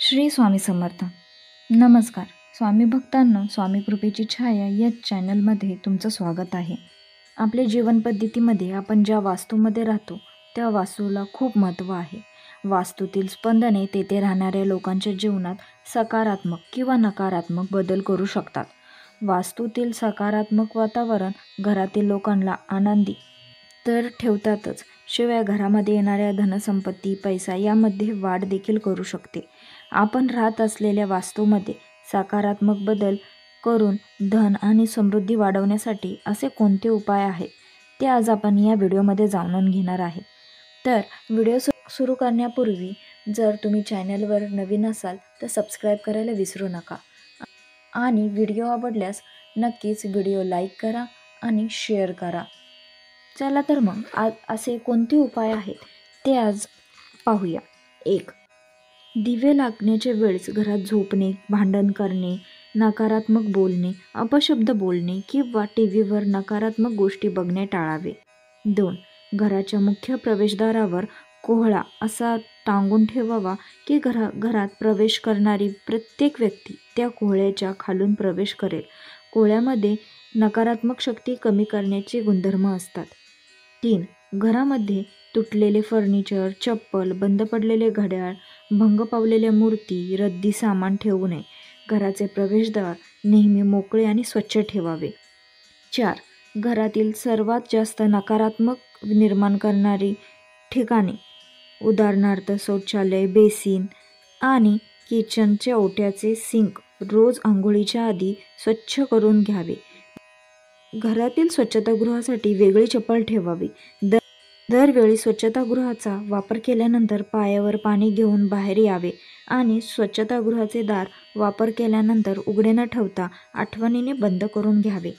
श्री स्वामी समर्थ. नमस्कार स्वामी भक्तांनो, स्वामी कृपेची छाया या चॅनलमध्ये तुमचं स्वागत आहे. आपल्या जीवन पद्धतीमध्ये आपण ज्या वास्तूमध्ये राहतो त्या वास्तूला खूप महत्त्व आहे. वास्तूतील स्पंदने तेथे राहणाऱ्या लोकांच्या जीवनात सकारात्मक किंवा नकारात्मक बदल करू शकतात. वास्तूतील सकारात्मक वातावरण घरातील लोकांना आनंदी तर ठेवतातच, शिवाय घरामध्ये येणाऱ्या धनसंपत्ती, पैसा यामध्ये वाढ देखील करू शकते. आपण राहत असलेल्या वास्तूमध्ये सकारात्मक बदल करून धन आणि समृद्धी वाढवण्यासाठी असे कोणते उपाय आहेत ते आज आपण या व्हिडिओमध्ये जाणून घेणार आहे. तर व्हिडिओ सुरू करण्यापूर्वी जर तुम्ही चॅनलवर नवीन असाल तर सबस्क्राईब करायला विसरू नका आणि व्हिडिओ आवडल्यास नक्कीच व्हिडिओ लाईक करा आणि शेअर करा. चला तर मग आज असे कोणते उपाय आहेत ते आज पाहूया. 1. दिवे लागण्याच्या वेळेस घरात झोपणे, भांडण करणे, नकारात्मक बोलणे, अपशब्द बोलणे किंवा टीव्हीवर नकारात्मक गोष्टी बघणे टाळावे. 2. घराच्या मुख्य प्रवेशद्वारावर कोहळा असा टांगून ठेवावा की घरात प्रवेश करणारी प्रत्येक व्यक्ती त्या कोहळ्याच्या खालून प्रवेश करेल. कोहळ्यामध्ये नकारात्मक शक्ती कमी करण्याचे गुणधर्म असतात. 3. घरामध्ये तुटलेले फर्निचर, चप्पल, बंद पडलेले घड्याळ, भंग पावलेल्या मूर्ती, रद्दी सामान ठेवू नये. घराचे प्रवेशद्वार नेहमी मोकळे आणि स्वच्छ ठेवावे. 4. घरातील सर्वात जास्त नकारात्मक निर्माण करणारी ठिकाणे, उदाहरणार्थ शौचालय, बेसिन आणि किचनच्या ओट्याचे सिंक रोज आंघोळीच्या आधी स्वच्छ करून घ्यावे. घरातील स्वच्छतागृहासाठी वेगळी चप्पल ठेवावी. दरवेळी स्वच्छतागृहाचा वापर केल्यानंतर पायावर पाणी घेऊन बाहेर यावे आणि स्वच्छतागृहाचे दार वापर केल्यानंतर उघडे न ठेवता आठवणीने बंद करून घ्यावे.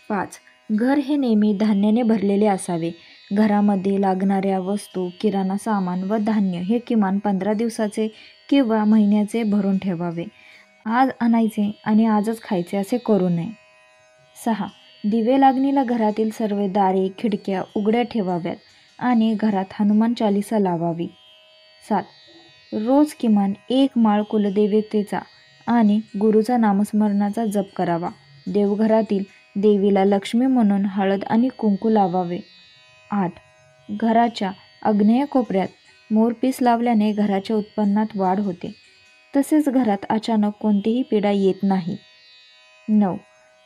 5. घर हे नेहमी धान्याने भरलेले असावे. घरामध्ये लागणाऱ्या वस्तू, किराणा सामान व धान्य हे किमान 15 दिवसाचे किंवा महिन्याचे भरून ठेवावे. आज आणायचे आणि आजच खायचे असे करू नये. 6. दिवे लागणीला घरातील सर्व दारे, खिडक्या उघड्या ठेवाव्यात आणि घरात हनुमान चालीसा लावावी. 7. रोज किमान 1 माळ कुलदेवतेचा आणि गुरुचा नामस्मरणाचा जप करावा. देवघरातील देवीला लक्ष्मी म्हणून हळद आणि कुंकू लावावे. 8. घराच्या आग्नेय कोपऱ्यात मोरपीस लावल्याने घराच्या उत्पन्नात वाढ होते, तसेच घरात अचानक कोणतीही पीडा येत नाही. 9.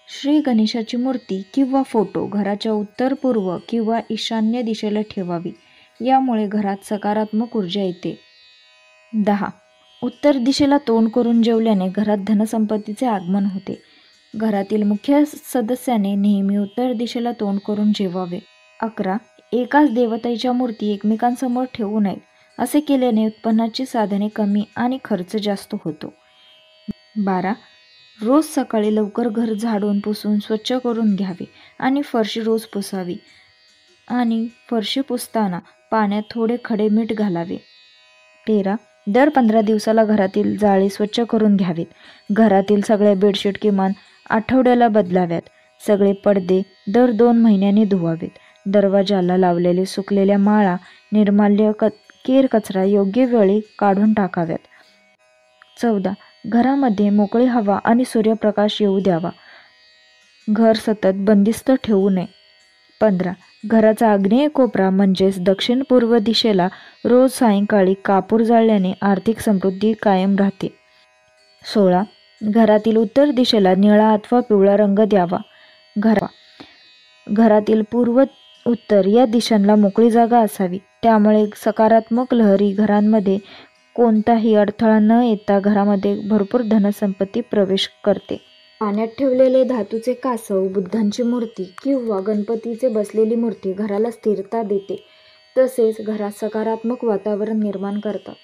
श्री गणेशाची मूर्ती किंवा फोटो घराच्या उत्तर, पूर्व किंवा ईशान्य दिशेला ठेवावी. यामुळे घरात सकारात्मक ऊर्जा येते. 10. उत्तर दिशेला तोंड करून जेवल्याने घरात धनसंपत्तीचे आगमन होते. घरातील मुख्य सदस्याने नेहमी उत्तर दिशेला तोंड करून जेवावे. 11. एकाच देवतेच्या मूर्ती एकमेकांसमोर ठेवू नयेत. असे केल्याने उत्पन्नाची साधने कमी आणि खर्च जास्त होतो. 12. रोज सकाळी लवकर घर झाडून पुसून स्वच्छ करून घ्यावे आणि फरशी रोज पुसावी आणि फरशी पुसताना पाण्यात थोडे खडे मीठ घालावे. 13. दर 15 दिवसाला घरातील जाळे स्वच्छ करून घ्यावेत. घरातील सगळ्या बेडशीट किमान आठवड्याला बदलाव्यात. सगळे पडदे दर 2 महिन्यांनी धुवावेत. दरवाजाला लावलेले सुकलेल्या माळा, निर्माल्य, केर कचरा योग्य वेळी काढून टाकाव्यात. 14. घरामध्ये मोकळी हवा आणि सूर्यप्रकाश येऊ द्यावा. घर सतत बंदिस्त ठेवू नये. 15. घराचा आग्नेय कोपरा म्हणजेच दक्षिण पूर्व दिशेला रोज सायंकाळी कापूर जाळल्याने आर्थिक समृद्धी कायम राहते. 16. घरातील उत्तर दिशेला निळा अथवा पिवळा रंग द्यावा. घरातील पूर्व, उत्तर या दिशांना मोकळी जागा असावी. त्यामुळे सकारात्मक लहरी घरांमध्ये कोणताही अडथळा न येता घरामध्ये भरपूर धनसंपत्ती प्रवेश करते. पाण्यात ठेवलेले धातूचे कासव, बुद्धांची मूर्ती किंवा गणपतीचे बसलेली मूर्ती घराला स्थिरता देते, तसेच घरात सकारात्मक वातावरण निर्माण करतात.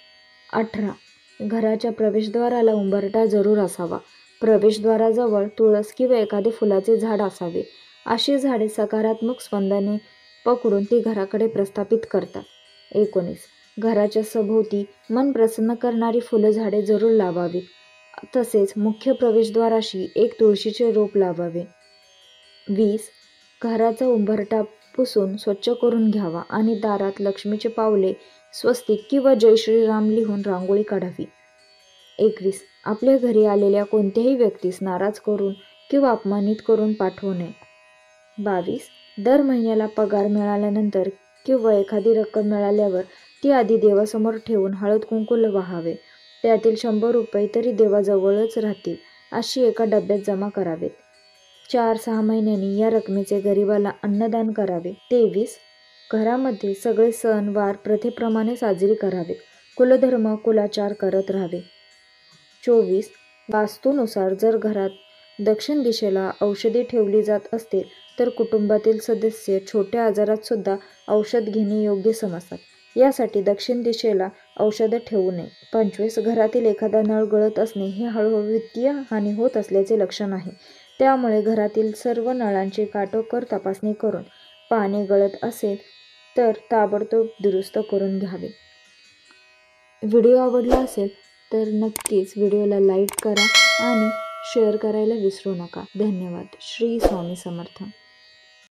18. घराच्या प्रवेशद्वाराला उंबरठा जरूर असावा. प्रवेशद्वाराजवळ तुळस किंवा एखादे फुलाचे झाड असावे. अशी झाडे सकारात्मक स्पंदने पकडून ती घराकडे प्रस्थापित करतात. 19. घराच्या सभोवती मन प्रसन्न करणारी फुलझाडे जरूर लावावीत. तसेच मुख्य प्रवेशद्वाराशी एक तुळशीचे रोप लावावे. 20. घराचा उंबरठा पुसून स्वच्छ करून घ्यावा आणि दारात लक्ष्मीचे पावले, स्वस्तिक किंवा जय श्रीराम लिहून रांगोळी काढावी. 21. आपल्या घरी आलेल्या कोणत्याही व्यक्तीस नाराज करून किंवा अपमानित करून पाठवू नये. 22. दर महिन्याला पगार मिळाल्यानंतर किंवा एखादी रक्कम मिळाल्यावर ती आधी देवासमोर ठेवून हळद कुंकू वाहावे. त्यातील 100 रुपये तरी देवाजवळच राहतील अशी एका डब्यात जमा करावेत. 4-6 महिन्यांनी या रकमेचे गरिबाला अन्नदान करावे. 23. घरामध्ये सगळे सण वार प्रथेप्रमाणे साजरी करावेत. कुलधर्म कुलाचार करत राहावे. 24. वास्तूनुसार जर घरात दक्षिण दिशेला औषधी ठेवली जात असतील तर कुटुंबातील सदस्य छोट्या आजारात सुद्धा औषध घेणे योग्य समजतात. यासाठी दक्षिण दिशेला औषधं ठेवू नये. 25. घरातील एखादा नळ गळत असणे हे हळूहळू वित्तीय हानी होत असल्याचे लक्षण आहे. त्यामुळे घरातील सर्व नळांची काटेकोर तपासणी करून पाणी गळत असेल तर ताबडतोब दुरुस्त करून घ्यावे. व्हिडिओ आवडला असेल तर नक्कीच व्हिडिओला लाईक करा आणि शेअर करायला विसरू नका. धन्यवाद. श्री स्वामी समर्थ.